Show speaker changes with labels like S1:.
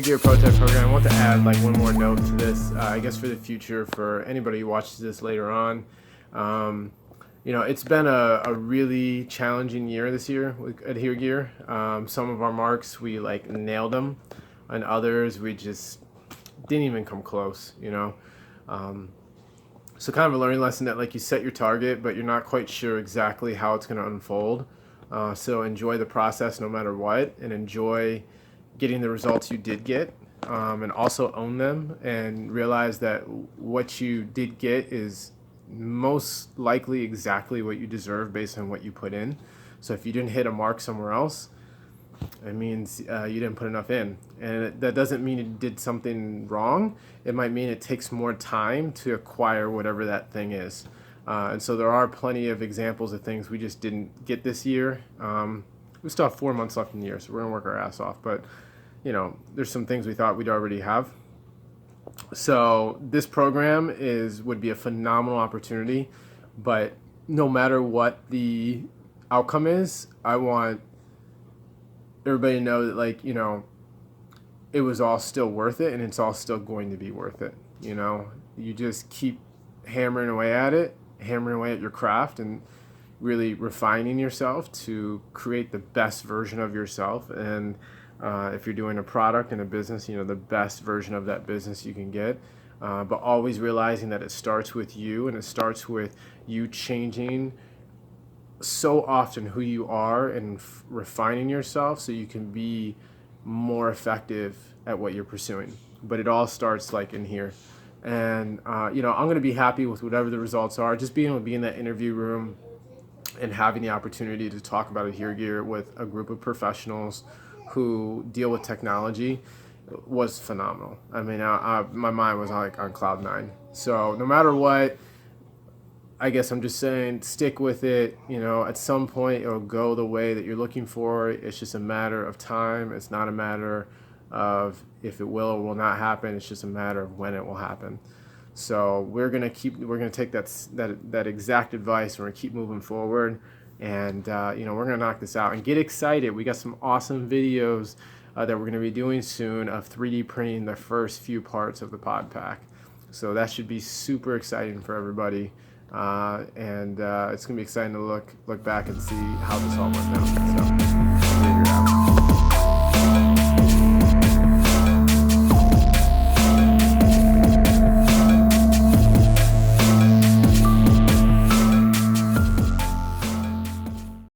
S1: Gear prototype program. I want to add like one more note to this, I guess for the future, for anybody who watches this later on. It's been a really challenging year this year with ADHERE Gear. Some of our marks, we like nailed them, and others we just didn't even come close, So kind of a learning lesson that like you set your target, but you're not quite sure exactly how it's going to unfold. So enjoy the process no matter what, and enjoy getting the results you did get, and also own them and realize that what you did get is most likely exactly what you deserve based on what you put in. So if you didn't hit a mark somewhere else, it means you didn't put enough in. And that doesn't mean you did something wrong. It might mean it takes more time to acquire whatever that thing is. And so there are plenty of examples of things we just didn't get this year. We still have 4 months left in the year, so we're going to work our ass off. But, there's some things we thought we'd already have. So this program would be a phenomenal opportunity. But no matter what the outcome is, I want everybody to know that, it was all still worth it, and it's all still going to be worth it. You just keep hammering away at it, hammering away at your craft, and really refining yourself to create the best version of yourself. And if you're doing a product and a business, the best version of that business you can get. But always realizing that it starts with you, and it starts with you changing so often who you are and refining yourself so you can be more effective at what you're pursuing. But it all starts like in here. And, I'm going to be happy with whatever the results are. Just being able to be in that interview room and having the opportunity to talk about ADHERE Gear with a group of professionals who deal with technology was phenomenal. I mean, my mind was like on cloud nine. So no matter what, I guess I'm just saying, stick with it. At some point it'll go the way that you're looking for. It's just a matter of time. It's not a matter of if it will or will not happen. It's just a matter of when it will happen. So we're gonna take that exact advice. We're gonna keep moving forward, and we're gonna knock this out and get excited. We got some awesome videos that we're gonna be doing soon of 3D printing the first few parts of the pod pack. So that should be super exciting for everybody. And it's gonna be exciting to look back and see how this all went down. So figure it out.